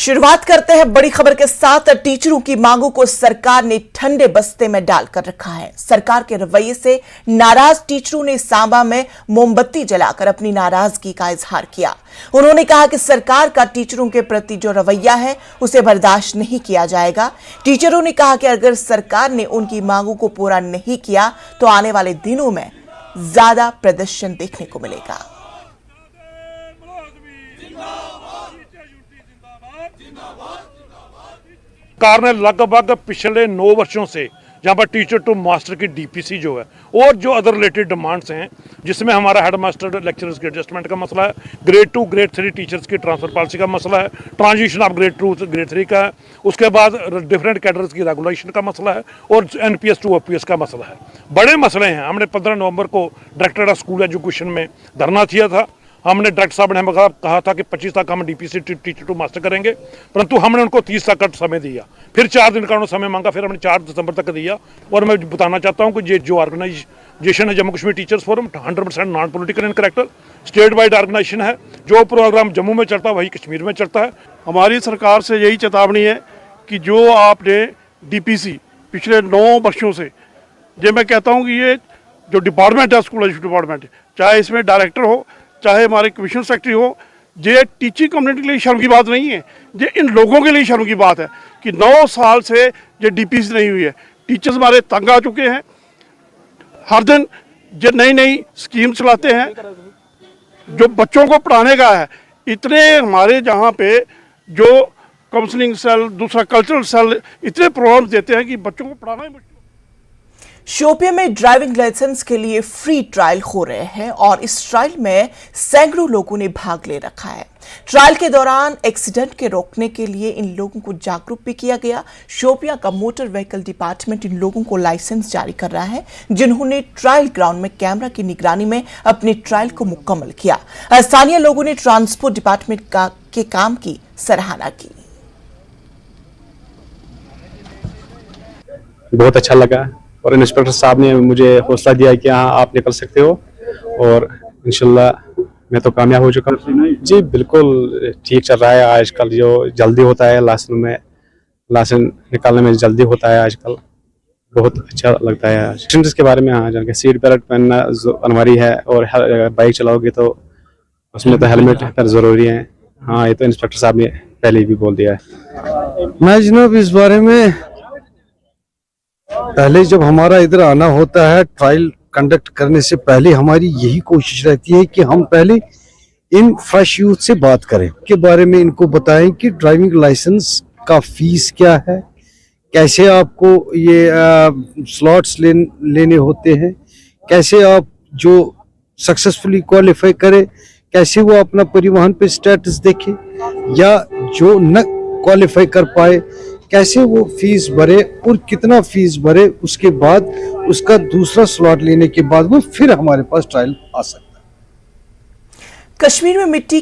शुरुआत करते हैं बड़ी खबर के साथ। टीचरों की मांगों को सरकार ने ठंडे बस्ते में डालकर रखा है। सरकार के रवैये से नाराज टीचरों ने सांबा में मोमबत्ती जलाकर अपनी नाराजगी का इजहार किया। उन्होंने कहा कि सरकार का टीचरों के प्रति जो रवैया है उसे बर्दाश्त नहीं किया जाएगा। टीचरों ने कहा कि अगर सरकार ने उनकी मांगों को पूरा नहीं किया तो आने वाले दिनों में ज्यादा प्रदर्शन देखने को मिलेगा। सरकार ने लगभग पिछले 9 वर्षों से जहाँ पर टीचर टू मास्टर की डीपीसी जो है और जो अदर रिलेटेड डिमांड्स हैं, जिसमें हमारा हेड मास्टर लेक्चरर्स के एडजस्टमेंट का मसला है, ग्रेड 2 ग्रेड 3 टीचर्स की ट्रांसफर पॉलिसी का मसला है, ट्रांजिशन ऑफ ग्रेड 2 से ग्रेड 3 का है, उसके बाद डिफरेंट कैडर्स की रेगुलेशन का मसला है और एनपीएस टू ओपीएस का मसला है। बड़े मसले हैं। हमने 15 नवंबर को डायरेक्टर ऑफ स्कूल एजुकेशन में धरना दिया था। हमने डायरेक्टर साहब ने हमें कहा था कि 25 तक हम डीपीसी टीचर टू मास्टर करेंगे, परंतु हमने उनको 30 तक का समय दिया। फिर 4 दिन का उन्होंने समय मांगा, फिर हमने 4 दिसंबर तक दिया। और मैं बताना चाहता हूं कि ये जो ऑर्गेनाइजेशन है Jammu Kashmir teachers forum 100% non political in character state wide organisation है। जो प्रोग्राम जम्मू में चलता है वही कश्मीर में चलता है। हमारी सरकार से यही चेतावनी है कि जो आपने डीपीसी पिछले 9 वर्षों से, ये मैं कहता हूँ कि ये जो डिपार्टमेंट है स्कूल एजुकेशन डिपार्टमेंट, चाहे इसमें डायरेक्टर हो चाहे हमारे कमिश्नर सेक्रेटरी हो, ये टीचिंग कम्युनिटी के लिए शर्म की बात नहीं है, ये इन लोगों के लिए शर्म की बात है कि 9 साल से ये डीपीसी नहीं हुई है। टीचर्स हमारे तंग आ चुके हैं। हर दिन ये नई नई स्कीम चलाते हैं जो बच्चों को पढ़ाने का है। इतने हमारे जहाँ पे जो काउंसलिंग सेल, दूसरा कल्चरल सेल, इतने प्रोग्राम्स देते हैं कि बच्चों को पढ़ाना ही मुश्किल। शोपियां में ड्राइविंग लाइसेंस के लिए फ्री ट्रायल हो रहे हैं और इस ट्रायल में सैकड़ों लोगों ने भाग ले रखा है। ट्रायल के दौरान एक्सीडेंट के रोकने के लिए इन लोगों को जागरूक भी किया गया। शोपियां का मोटर व्हीकल डिपार्टमेंट इन लोगों को लाइसेंस जारी कर रहा है जिन्होंने ट्रायल ग्राउंड में कैमरा की निगरानी में अपने ट्रायल को मुकम्मल किया। स्थानीय लोगों ने ट्रांसपोर्ट डिपार्टमेंट के काम की सराहना की। बहुत अच्छा लगा और इंस्पेक्टर साहब ने मुझे हौसला दिया कि हाँ आप निकल सकते हो और इंशाल्लाह मैं तो कामयाब हो चुका हूँ। जी बिल्कुल ठीक चल रहा है। आजकल जो जल्दी होता है लाइसेंस निकालने में जल्दी होता है आजकल, बहुत अच्छा लगता है। आज के बारे में हाँ जान के सीट बेल्ट पहनना अनिवार्य है और बाइक चलाओगे तो उसमें तो हेलमेट ज़रूरी है। हाँ ये तो इंस्पेक्टर साहब ने पहले भी बोल दिया है। मैं जनाब इस बारे में पहले जब हमारा इधर आना होता है ट्रायल कंडक्ट करने से पहले हमारी यही कोशिश रहती है कि हम पहले इन फ्रेश यूथ से बात करें के बारे में, इनको बताएं कि ड्राइविंग लाइसेंस का फीस क्या है, कैसे आपको ये स्लॉट्स लेने होते हैं, कैसे आप जो सक्सेसफुली क्वालिफाई करे कैसे वो अपना परिवहन पे स्टेटस देखे, या जो न क्वालिफाई कर पाए कैसे वो फीस भरे और कितना फीस भरे, उसके बाद उसका दूसरा स्लॉट लेने के बाद वो फिर हमारे पास ट्रायल आ सकता है। कश्मीर में मिट्टी